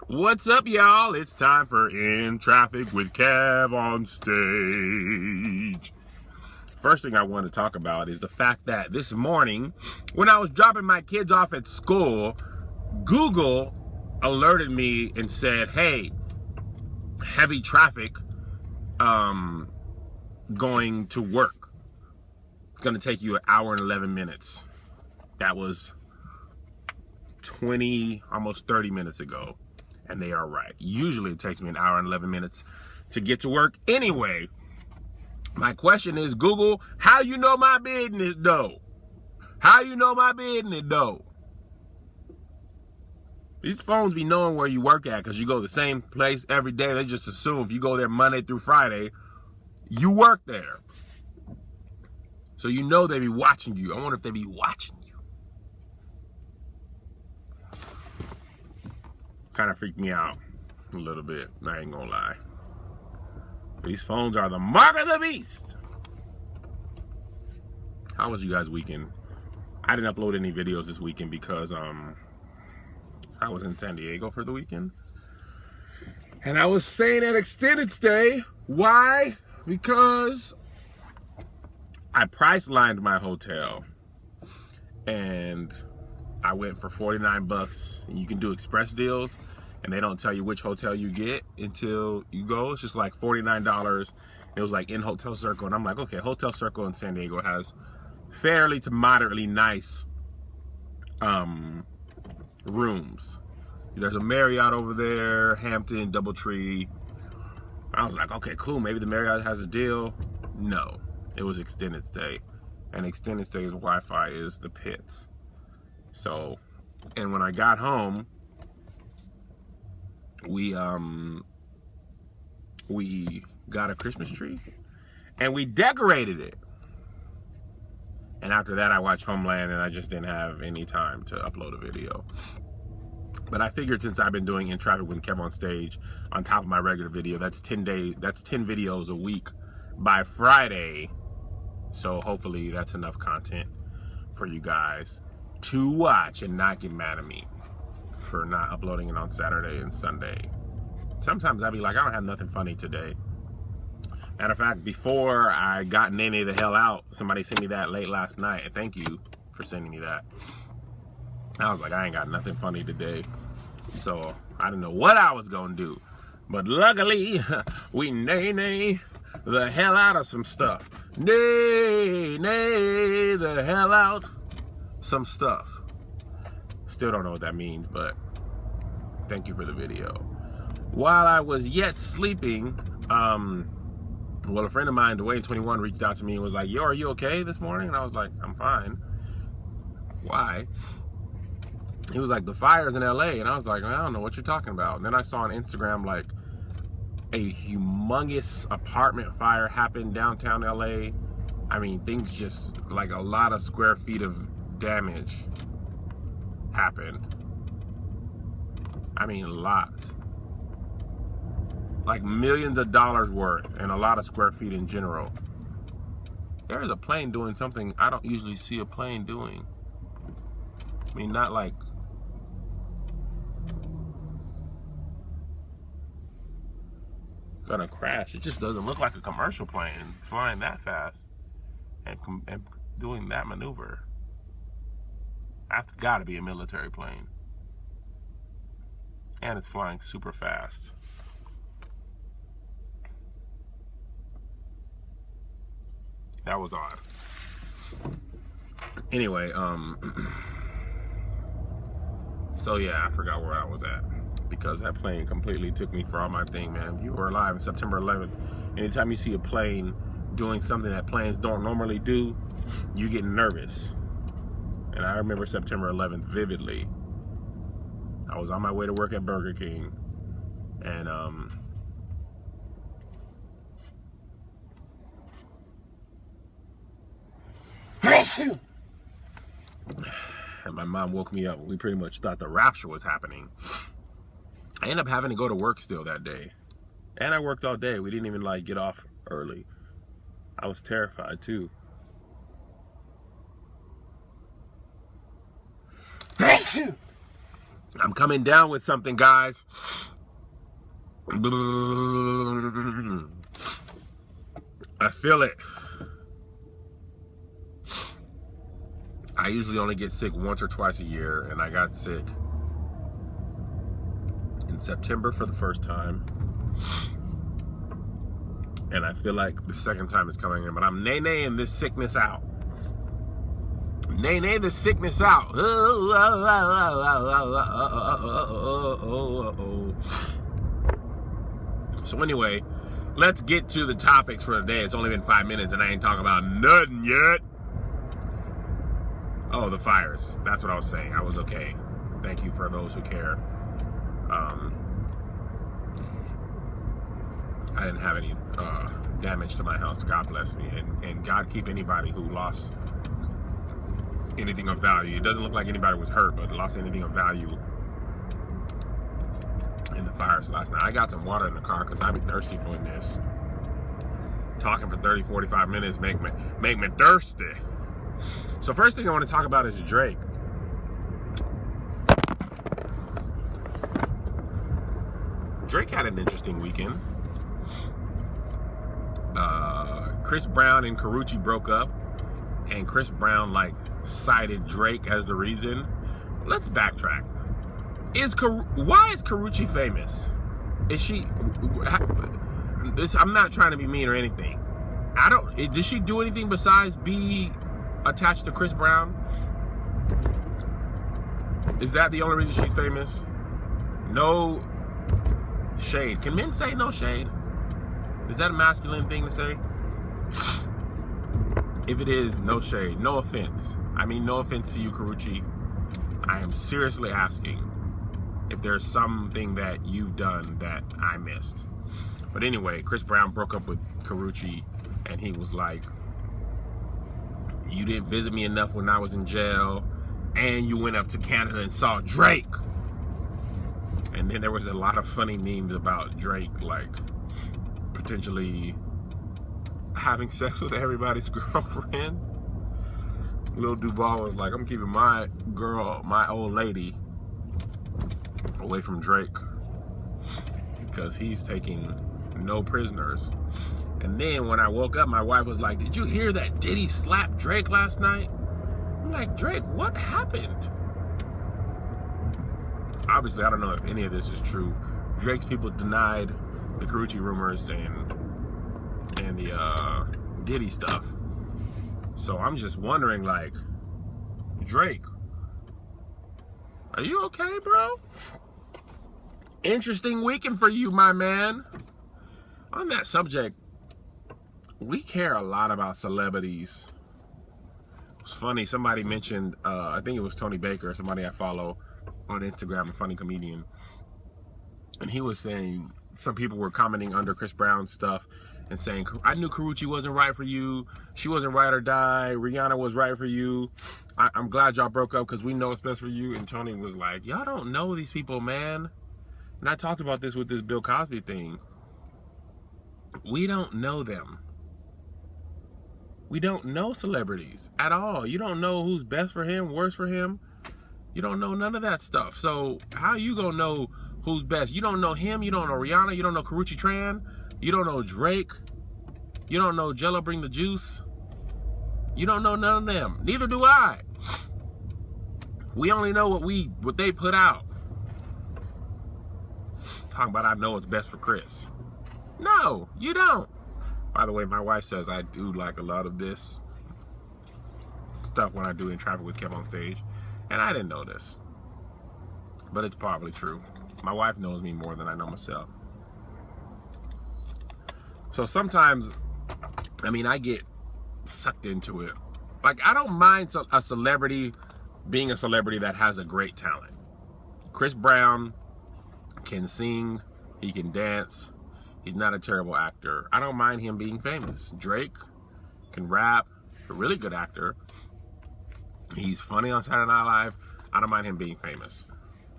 What's up, y'all? It's time for In Traffic with KevOnStage. First thing I want to talk about is the fact that this morning, when I was dropping my kids off at school, Google alerted me and said, hey, heavy traffic going to work. It's going to take you an hour and 11 minutes. That was 20, almost 30 minutes ago. And they are right. Usually it takes me an hour and 11 minutes to get to work anyway. My question is, Google, how you know my business though? How you know my business though? These phones be knowing where you work at because you go to the same place every day. They just assume if you go there Monday through Friday, you work there. So you know they be watching you. I wonder if they be watching you. Kind of freaked me out a little bit, I ain't gonna lie. These phones are the mark of the beast. How was you guys' weekend? I didn't upload any videos this weekend because I was in San Diego for the weekend. And I was staying at extended stay. Why? Because I price lined my hotel. And I went for $49, and you can do express deals, and they don't tell you which hotel you get until you go. It's just like $49. It was like in Hotel Circle, and I'm like, okay, Hotel Circle in San Diego has fairly to moderately nice rooms. There's a Marriott over there, Hampton, Doubletree. I was like, okay, cool, maybe the Marriott has a deal. No, it was extended stay, and extended stay's Wi-Fi is the pits. So, and when I got home, we got a Christmas tree and we decorated it. And after that, I watched Homeland, and I just didn't have any time to upload a video. But I figured since I've been doing In Traffic with KevOnStage on top of my regular video, that's 10 videos a week by Friday. So hopefully that's enough content for you guys to watch and not get mad at me for not uploading it on Saturday and Sunday. Sometimes I'd be like, I don't have nothing funny today. Matter of fact, before I got Nene the hell out, somebody sent me that late last night. And thank you for sending me that. I was like, I ain't got nothing funny today. So I didn't know what I was gonna do. But luckily, we Nene the hell out of some stuff. Nene the hell out some stuff. Still don't know what that means, but thank you for the video. While I was yet sleeping, well, a friend of mine, Dwayne21, reached out to me and was like, yo, are you okay this morning? And I was like, I'm fine. Why? He was like, the fire's in LA. And I was like, I don't know what you're talking about. And then I saw on Instagram like a humongous apartment fire happened downtown LA. I mean, things just like a lot of square feet of damage happened. I mean, a lot. Like millions of dollars worth, and a lot of square feet in general. There's a plane doing something I don't usually see a plane doing. I mean, not like gonna crash. It just doesn't look like a commercial plane flying that fast and doing that maneuver. That's gotta be a military plane. And it's flying super fast. That was odd. Anyway, so yeah, I forgot where I was at because that plane completely took me for all my thing, man. You were alive on September 11th. Anytime you see a plane doing something that planes don't normally do, you get nervous. And I remember September 11th vividly. I was on my way to work at Burger King, and and my mom woke me up. We pretty much thought the rapture was happening. I ended up having to go to work still that day, and I worked all day. We didn't even like get off early. I was terrified too. I'm coming down with something, guys. I feel it. I usually only get sick once or twice a year, and I got sick in September for the first time. And I feel like the second time is coming in, but I'm nay-naying this sickness out. Nay-nay this sickness out. So anyway, let's get to the topics for the day. It's only been 5 minutes and I ain't talking about nothing yet. Oh, the fires. That's what I was saying. I was okay. Thank you for those who care. I didn't have any damage to my house. God bless me. And God keep anybody who lost anything of value. It doesn't look like anybody was hurt, but lost anything of value in the fires last night. I got some water in the car because I be thirsty doing this. Talking for 30, 45 minutes make me thirsty. So first thing I want to talk about is Drake. Drake had an interesting weekend. Chris Brown and Karrueche broke up, and Chris Brown cited Drake as the reason. Let's backtrack. Why is Karrueche famous? Is she? I'm not trying to be mean or anything. Did she do anything besides be attached to Chris Brown? Is that the only reason she's famous? No shade. Can men say no shade? Is that a masculine thing to say? If it is, no shade. No offense. I mean, no offense to you, Karrueche. I am seriously asking if there's something that you've done that I missed. But anyway, Chris Brown broke up with Karrueche, and he was like, you didn't visit me enough when I was in jail, and you went up to Canada and saw Drake. And then there was a lot of funny memes about Drake, potentially having sex with everybody's girlfriend. Lil Duval was like, I'm keeping my girl, my old lady, away from Drake because he's taking no prisoners. And then when I woke up, my wife was like, did you hear that Diddy slapped Drake last night? I'm like, Drake, what happened? Obviously, I don't know if any of this is true. Drake's people denied the Karrueche rumors and the Diddy stuff. So I'm just wondering, Drake, are you okay, bro? Interesting weekend for you, my man. On that subject, we care a lot about celebrities. It was funny, somebody mentioned, I think it was Tony Baker, somebody I follow on Instagram, a funny comedian. And he was saying, some people were commenting under Chris Brown's stuff and saying, I knew Karrueche wasn't right for you. She wasn't right or die. Rihanna was right for you. I'm glad y'all broke up because we know it's best for you. And Tony was like, y'all don't know these people, man. And I talked about this with this Bill Cosby thing. We don't know them. We don't know celebrities at all. You don't know who's best for him, worse for him. You don't know none of that stuff. So how you gonna know who's best? You don't know him. You don't know Rihanna. You don't know Karrueche Tran. You don't know Drake. You don't know Jello Bring the Juice. You don't know none of them. Neither do I. We only know what they put out. Talking about I know what's best for Chris. No, you don't. By the way, my wife says I do like a lot of this stuff when I do In Traffic with KevOnStage. And I didn't know this. But it's probably true. My wife knows me more than I know myself. So sometimes, I get sucked into it. I don't mind a celebrity being a celebrity that has a great talent. Chris Brown can sing, he can dance, he's not a terrible actor. I don't mind him being famous. Drake can rap, a really good actor. He's funny on Saturday Night Live. I don't mind him being famous.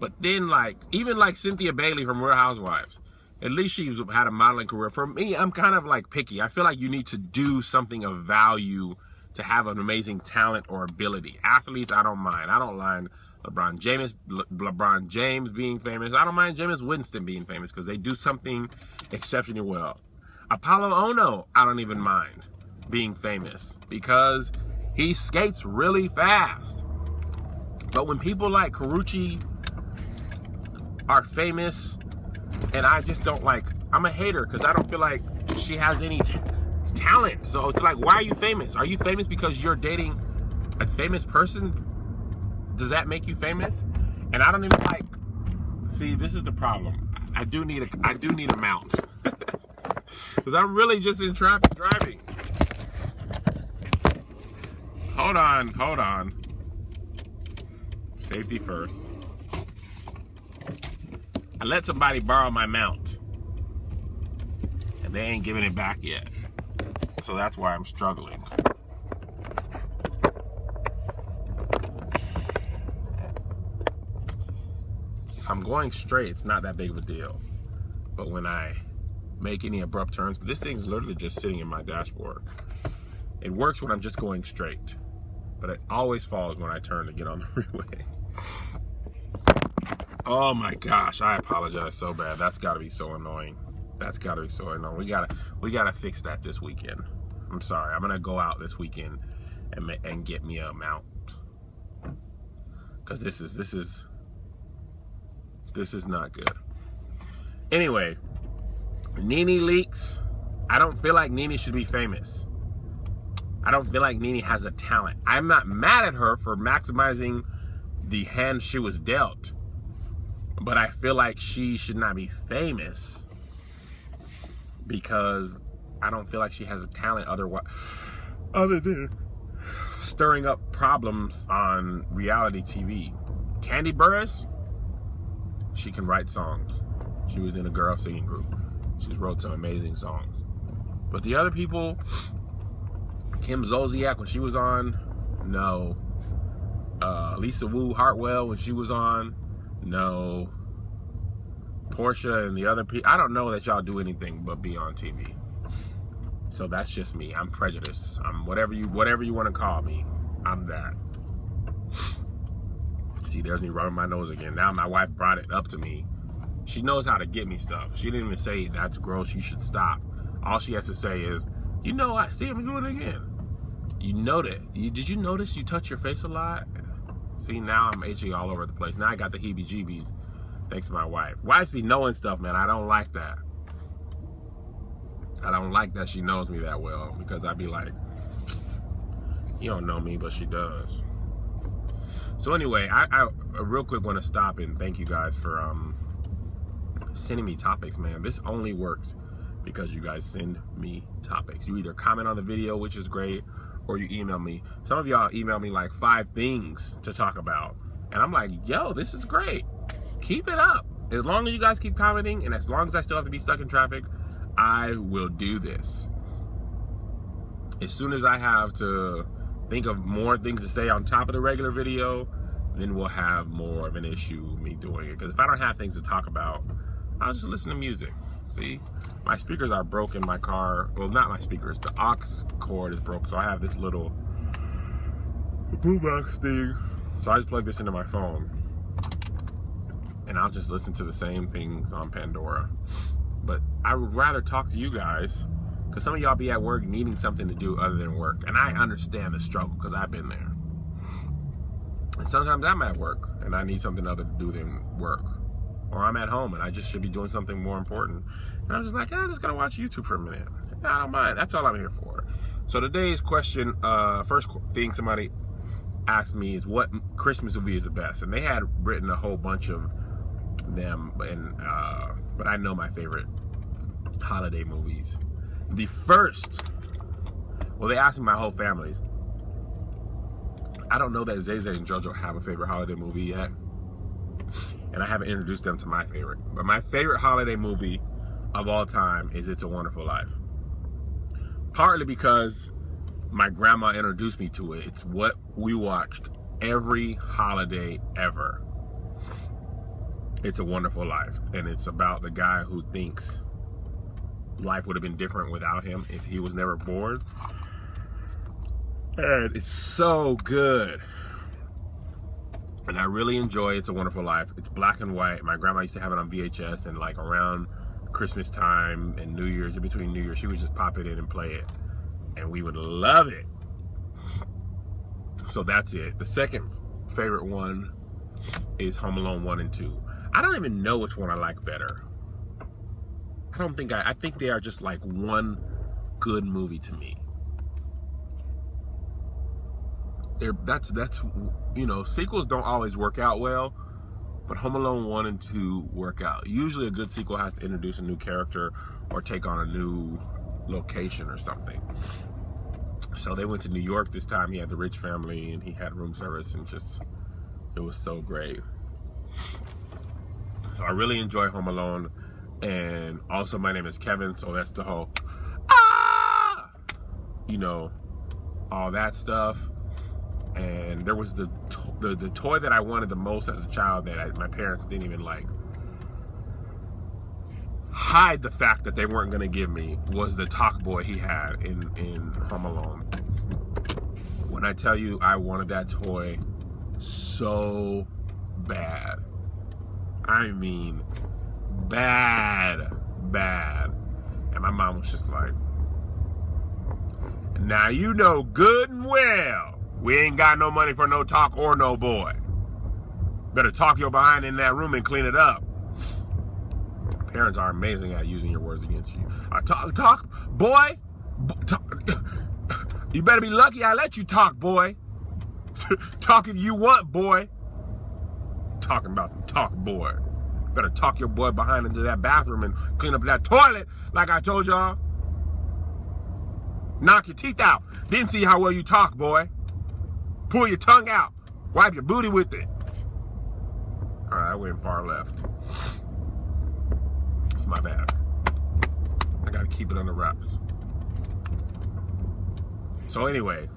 But then even Cynthia Bailey from Real Housewives, at least she's had a modeling career. For me, I'm kind of picky. I feel like you need to do something of value to have an amazing talent or ability. Athletes, I don't mind. I don't mind LeBron James being famous. I don't mind Jameis Winston being famous because they do something exceptionally well. Apollo Ono, I don't even mind being famous because he skates really fast. But when people like Karrueche are famous, and I just don't like, I'm a hater because I don't feel like she has any talent. So it's like, why are you famous? Are you famous because you're dating a famous person? Does that make you famous? And I don't even like, see, this is the problem. I do need a mount. Because I'm really just in traffic driving. Hold on. Safety first. I let somebody borrow my mount. And they ain't giving it back yet. So that's why I'm struggling. If I'm going straight, it's not that big of a deal. But when I make any abrupt turns, this thing's literally just sitting in my dashboard. It works when I'm just going straight. But it always falls when I turn to get on the freeway. Oh my gosh, I apologize so bad. That's gotta be so annoying. That's gotta be so annoying. We gotta fix that this weekend. I'm sorry. I'm gonna go out this weekend and get me a mount. Cause this is not good. Anyway, Nene leaks. I don't feel like Nene should be famous. I don't feel like Nene has a talent. I'm not mad at her for maximizing the hand she was dealt. But I feel like she should not be famous because I don't feel like she has a talent other than stirring up problems on reality TV. Candy Burris, she can write songs. She was in a girl singing group. She's wrote some amazing songs. But the other people, Kim Zolciak when she was on, no. Lisa Wu Hartwell when she was on, no. Portia and the other people, I don't know that y'all do anything but be on TV. So that's just me. I'm prejudiced. I'm whatever you want to call me. I'm that. See, there's me rubbing my nose again. Now my wife brought it up to me. She knows how to get me stuff. She didn't even say that's gross, you should stop. All she has to say is, you know, I see him doing it again. You know that. Did you notice you touch your face a lot? See, now I'm itching all over the place. Now I got the heebie-jeebies. Thanks to my wife. Wives be knowing stuff, man. I don't like that. I don't like that she knows me that well because I'd be like, you don't know me, but she does. So anyway, I real quick want to stop and thank you guys for sending me topics, man. This only works because you guys send me topics. You either comment on the video, which is great, or you email me. Some of y'all email me like 5 things to talk about. And I'm like, yo, this is great. Keep it up. As long as you guys keep commenting and as long as I still have to be stuck in traffic, I will do this. As soon as I have to think of more things to say on top of the regular video, then we'll have more of an issue me doing it. Because if I don't have things to talk about, I'll just listen to music. See? My speakers are broken in my car. Well, not my speakers. The aux cord is broke. So I have this little boombox thing. So I just plug this into my phone. And I'll just listen to the same things on Pandora. But I would rather talk to you guys because some of y'all be at work needing something to do other than work. And I understand the struggle because I've been there. And sometimes I'm at work and I need something other to do than work. Or I'm at home and I just should be doing something more important. And I'm just like, I'm just going to watch YouTube for a minute. I don't mind. That's all I'm here for. So today's question, first thing somebody asked me is what Christmas movie is the best? And they had written a whole bunch of them, and but I know my favorite holiday movies. The first, well, they asked me my whole family's. I don't know that Zay and JoJo have a favorite holiday movie yet, and I haven't introduced them to my favorite. But my favorite holiday movie of all time is It's a Wonderful Life. Partly because my grandma introduced me to it. It's what we watched every holiday ever. It's a Wonderful Life, and it's about the guy who thinks life would have been different without him if he was never born. And it's so good. And I really enjoy It's a Wonderful Life. It's black and white. My grandma used to have it on VHS, and like around Christmas time and New Year's, in between New Year's, she would just pop it in and play it. And we would love it. So that's it. The second favorite one is Home Alone 1 and 2. I don't even know which one I like better. I think they are just like one good movie to me. That's you know, sequels don't always work out well, but Home Alone 1 and 2 work out. Usually a good sequel has to introduce a new character or take on a new location or something. So they went to New York this time. He had the rich family and he had room service, and just, it was so great. So I really enjoy Home Alone. And also, my name is Kevin, so that's the whole, you know, all that stuff. And there was the toy that I wanted the most as a child that my parents didn't even like hide the fact that they weren't going to give me, was the talk boy he had in Home Alone. When I tell you I wanted that toy so bad, I mean bad. And my mom was just like, now you know good and well we ain't got no money for no talk or no boy. Better talk your behind in that room and clean it up. Parents are amazing at using your words against you. Talk, boy. You better be lucky I let you talk, boy. Talk if you want, boy. Talking about some talk, boy. Better talk your boy behind into that bathroom and clean up that toilet like I told y'all. Knock your teeth out. Didn't see how well you talk, boy. Pull your tongue out. Wipe your booty with it. All right, I went far left. It's my bad. I gotta keep it under wraps. So anyway,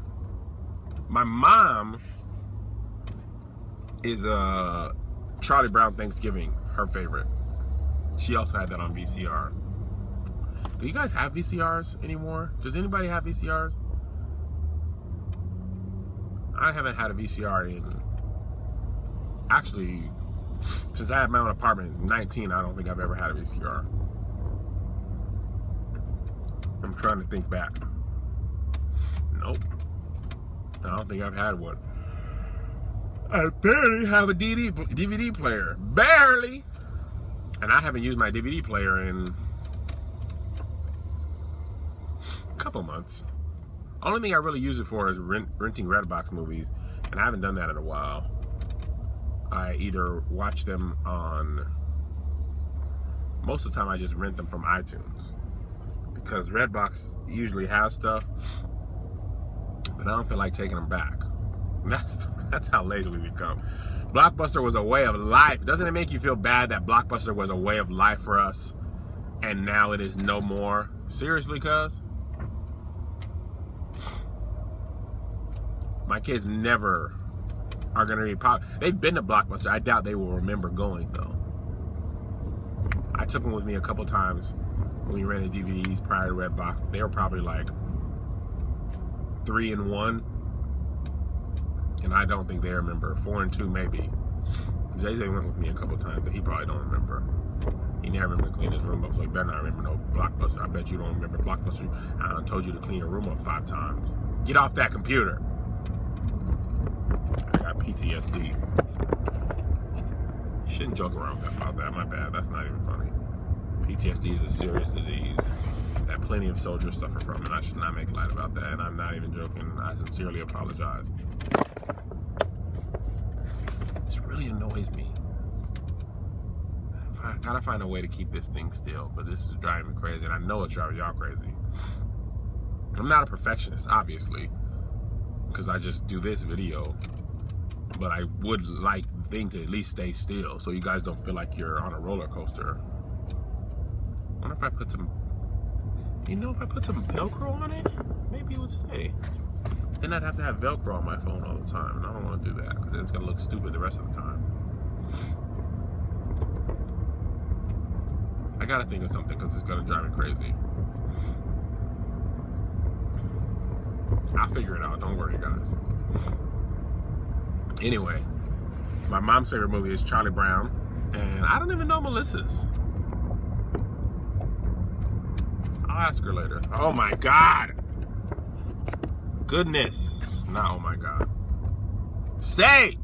my mom is Charlie Brown Thanksgiving, her favorite. She also had that on VCR. Do you guys have VCRs anymore? Does anybody have VCRs? I haven't had a VCR in, actually, since I had my own apartment in 19, I don't think I've ever had a VCR. I'm trying to think back. Nope. I don't think I've had one. I barely have a DVD player. Barely! And I haven't used my DVD player in a couple months. Only thing I really use it for is renting Redbox movies, and I haven't done that in a while. I either watch them on, most of the time I just rent them from iTunes, because Redbox usually has stuff, but I don't feel like taking them back. That's how lazy we become. Blockbuster was a way of life. Doesn't it make you feel bad that Blockbuster was a way of life for us, and now it is no more? Seriously, cuz? My kids never are gonna be they've been to Blockbuster. I doubt they will remember going though. I took them with me a couple times when we rented DVDs prior to Redbox. They were probably like 3 and 1, and I don't think they remember. 4 and 2 maybe. Zay went with me a couple times, but he probably don't remember. He never remembered to clean his room up, so he better not remember no Blockbuster. I bet you don't remember Blockbuster. I done told you to clean your room up 5 times. Get off that computer. I got PTSD. Shouldn't joke around about that. My bad. That's not even funny. PTSD is a serious disease that plenty of soldiers suffer from, and I should not make light about that. And I'm not even joking. I sincerely apologize. This really annoys me. I gotta find a way to keep this thing still, but this is driving me crazy, and I know it's driving y'all crazy. I'm not a perfectionist, obviously, because I just do this video, but I would like the thing to at least stay still so you guys don't feel like you're on a roller coaster. I wonder if I put some, you know, if I put some Velcro on it, maybe it would stay. Then I'd have to have Velcro on my phone all the time, and I don't want to do that because then it's going to look stupid the rest of the time. I got to think of something because it's going to drive me crazy. I'll figure it out. Don't worry, guys. Anyway, My mom's favorite movie is Charlie Brown, and I don't even know Melissa's. I'll ask her later. Oh my God. Goodness. Not oh my God. Stay!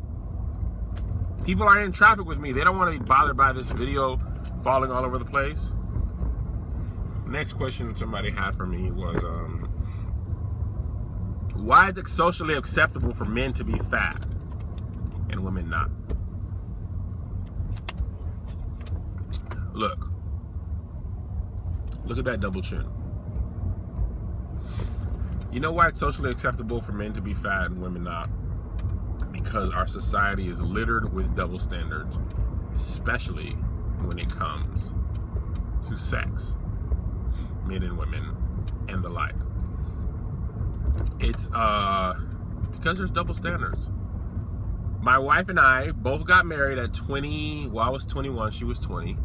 People are in traffic with me. They don't want to be bothered by this video falling all over the place. Next question somebody had for me was, why is it socially acceptable for men to be fat and women not? Look at that double chin. You know why it's socially acceptable for men to be fat and women not? Because our society is littered with double standards, especially when it comes to sex, men and women, and the like. It's because there's double standards. My wife and I both got married at 20. Well, I was 21, she was 20.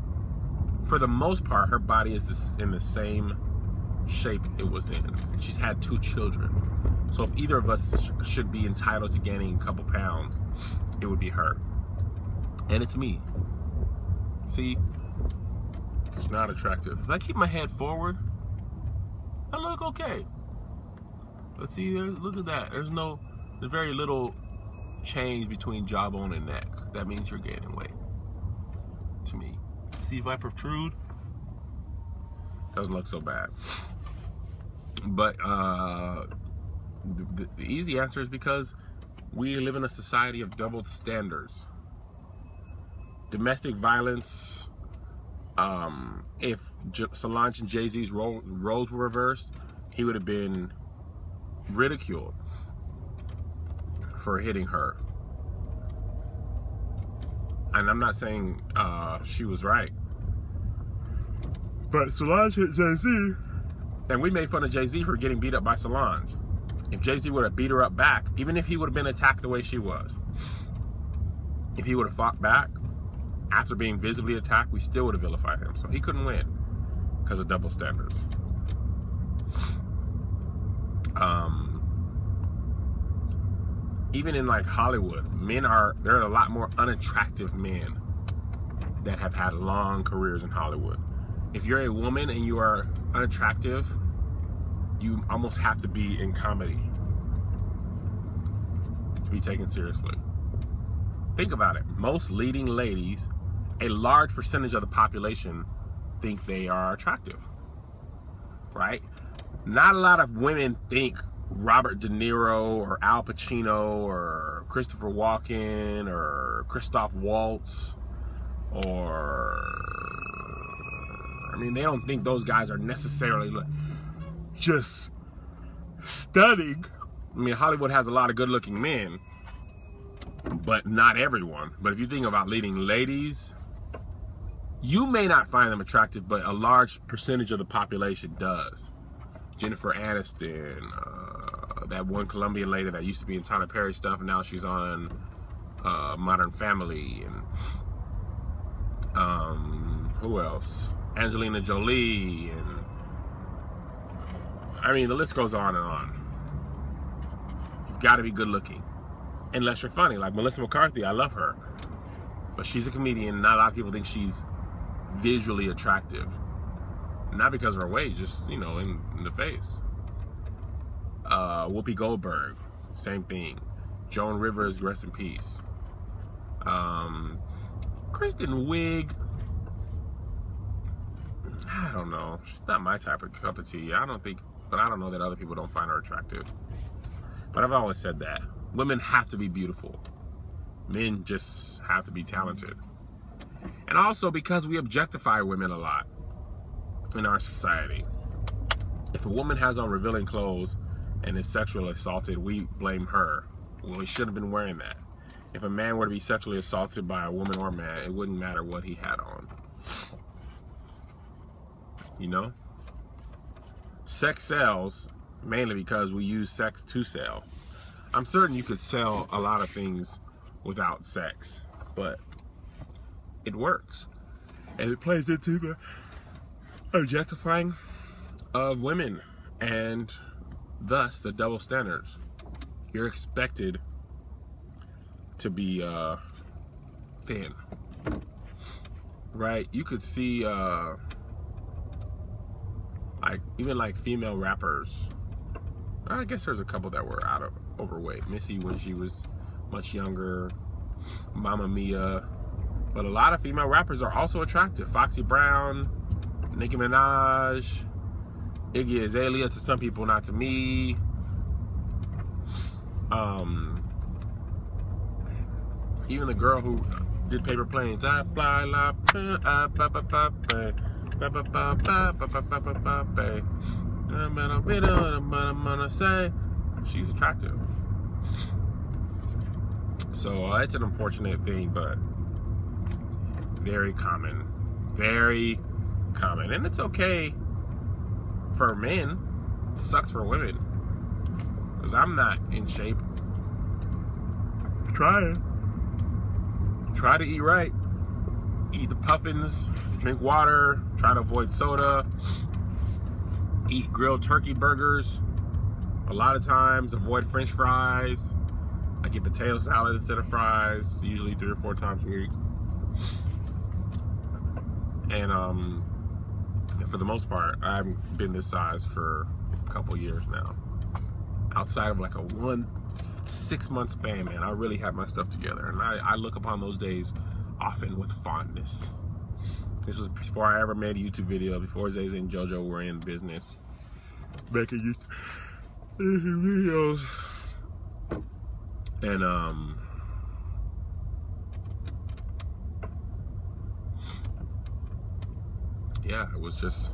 For the most part, her body is in the same shape it was in. And she's had 2 children. So if either of us should be entitled to gaining a couple pounds, it would be her. And it's me. See? It's not attractive. If I keep my head forward, I look okay. But see, look at that. There's very little change between jawbone and neck. That means you're gaining weight. To me. See if I protrude? Doesn't look so bad. But the easy answer is because we live in a society of double standards. Domestic violence. If Solange and Jay-Z's roles were reversed, he would have been ridiculed for hitting her. And I'm not saying she was right. But Solange hit Jay-Z, and we made fun of Jay-Z for getting beat up by Solange. If Jay-Z would have beat her up back, even if he would have been attacked the way she was, if he would have fought back after being visibly attacked, we still would have vilified him. So he couldn't win because of double standards. Even in like Hollywood, there are a lot more unattractive men that have had long careers in Hollywood. If you're a woman and you are unattractive, you almost have to be in comedy to be taken seriously. Think about it. Most leading ladies, a large percentage of the population, think they are attractive, right? Not a lot of women think Robert De Niro or Al Pacino or Christopher Walken or Christoph Waltz they don't think those guys are necessarily just stunning. I mean, Hollywood has a lot of good-looking men, but not everyone. But if you think about leading ladies, you may not find them attractive, but a large percentage of the population does. Jennifer Aniston, that one Colombian lady that used to be in Tyler Perry stuff, and now she's on Modern Family, and who else? Angelina Jolie, and I mean, the list goes on and on. You've got to be good looking, unless you're funny, like Melissa McCarthy. I love her, but she's a comedian. Not a lot of people think she's visually attractive, not because of her weight, just in the face. Whoopi Goldberg, same thing. Joan Rivers, rest in peace. Kristen Wiig, I don't know. She's not my type of cup of tea. I don't know that other people don't find her attractive. But I've always said that women have to be beautiful. Men just have to be talented. And also because we objectify women a lot in our society. If a woman has on revealing clothes and is sexually assaulted, we blame her. Well, he shouldn't have been wearing that. If a man were to be sexually assaulted by a woman or man, it wouldn't matter what he had on. Sex sells mainly because we use sex to sell. I'm certain you could sell a lot of things without sex, but it works. And it plays into the objectifying of women and thus the double standards. You're expected to be thin, right? You could see like even like female rappers. I guess there's a couple that were overweight. Missy when she was much younger, Mamma Mia, but a lot of female rappers are also attractive. Foxy Brown, Nicki Minaj, Iggy Azalea to some people, not to me. Even the girl who did Paper Planes, I fly like she's attractive. So it's an unfortunate thing, but very common. Very common. And it's okay for men. It sucks for women. Because I'm not in shape. Try to eat right. Eat the puffins. Drink water. Try to avoid soda. Eat grilled turkey burgers. A lot of times avoid French fries. I get potato salad instead of fries, usually 3 or 4 times a week. And for the most part, I've been this size for a couple years now. Outside of like a 6-month span, man, I really have my stuff together. And I look upon those days often with fondness. This was before I ever made a YouTube video, before Zay and JoJo were in business making YouTube videos. And yeah, it was just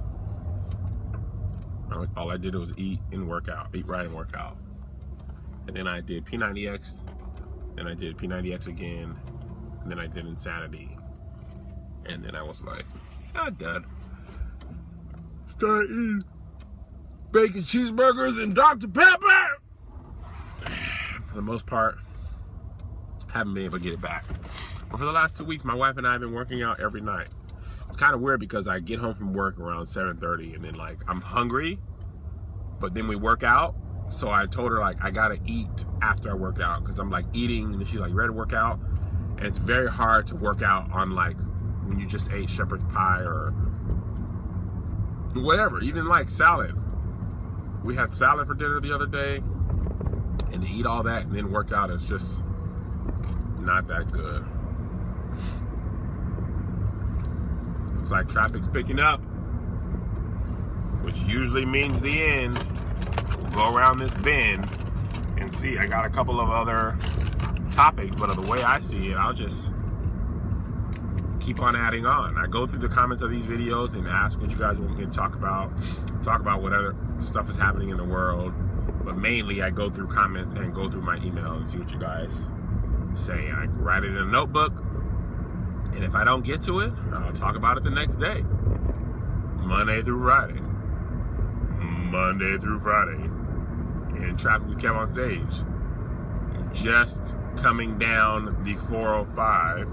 all I did was eat and work out, eat right and work out. And then I did P90X, then I did P90X again, and then I did Insanity. And then I was like, I'm done. Started eating bacon cheeseburgers and Dr. Pepper. For the most part, haven't been able to get it back. But for the last 2 weeks, my wife and I have been working out every night. It's kind of weird because I get home from work around 7:30 and then like I'm hungry, but then we work out. So I told her like I gotta eat after I work out because I'm like eating and she's like ready to work out. And it's very hard to work out on like when you just ate shepherd's pie or whatever, even like salad. We had salad for dinner the other day. And to eat all that and then work out is just not that good. Looks like traffic's picking up, which usually means the end. We'll go around this bend and see. I got a couple of other topics, but the way I see it, I'll just keep on adding on. I go through the comments of these videos and ask what you guys want me to talk about what other stuff is happening in the world. But mainly I go through comments and go through my email and see what you guys say. I write it in a notebook, and if I don't get to it, I'll talk about it the next day. Monday through Friday. Monday through Friday. In Traffic with KevOnStage. Just coming down the 405.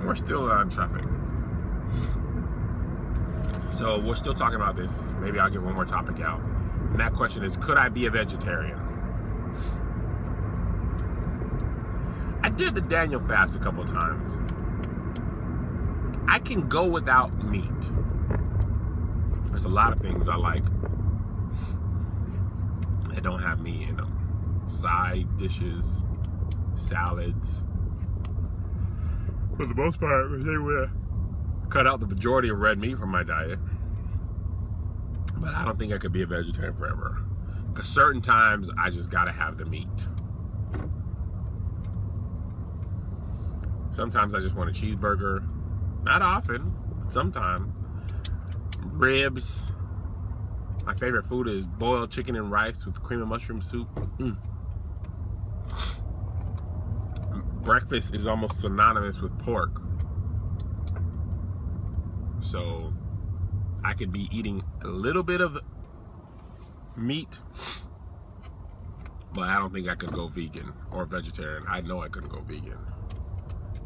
We're still on traffic. So we're still talking about this. Maybe I'll get one more topic out. And that question is, could I be a vegetarian? I did the Daniel fast a couple times. I can go without meat. There's a lot of things I like that don't have meat in them. Side dishes, salads. For the most part, they will cut out the majority of red meat from my diet. But I don't think I could be a vegetarian forever. Because certain times, I just gotta have the meat. Sometimes I just want a cheeseburger. Not often, but sometimes. Ribs. My favorite food is boiled chicken and rice with cream of mushroom soup. Breakfast is almost synonymous with pork. So I could be eating a little bit of meat, but I don't think I could go vegan or vegetarian. I know I couldn't go vegan.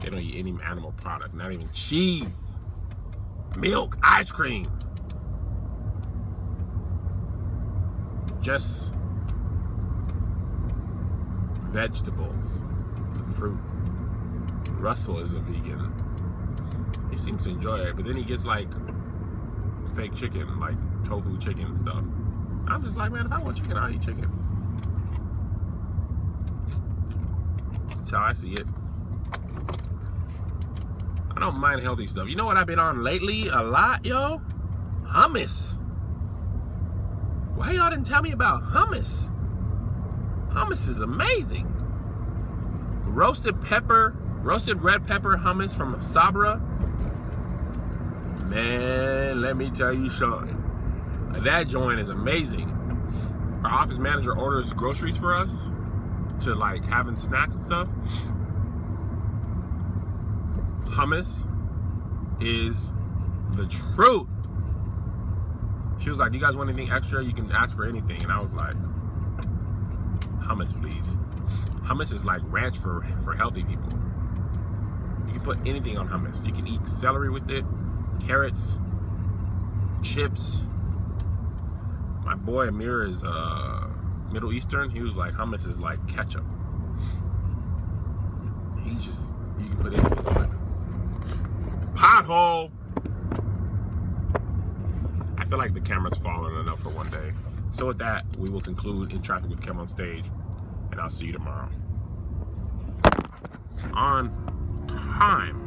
They don't eat any animal product, not even cheese, milk, ice cream. Just vegetables, fruit. Russell is a vegan. He seems to enjoy it, but then he gets like fake chicken, like tofu chicken stuff. I'm just like, man, if I want chicken, I'll eat chicken. That's how I see it. I don't mind healthy stuff. You know what I've been on lately a lot, yo? Hummus. Why y'all didn't tell me about hummus? Hummus is amazing. Roasted red pepper hummus from Sabra. Man, let me tell you something. That joint is amazing. Our office manager orders groceries for us to like having snacks and stuff. Hummus is the truth. She was like, do you guys want anything extra? You can ask for anything. And I was like, hummus, please. Hummus is like ranch for healthy people. You can put anything on hummus. You can eat celery with it, carrots, chips. My boy Amir is Middle Eastern. He was like, hummus is like ketchup. You can put anything on it. Pothole. I feel like the camera's fallen enough for one day. So with that, we will conclude In Traffic with KevOnStage, and I'll see you tomorrow. On time.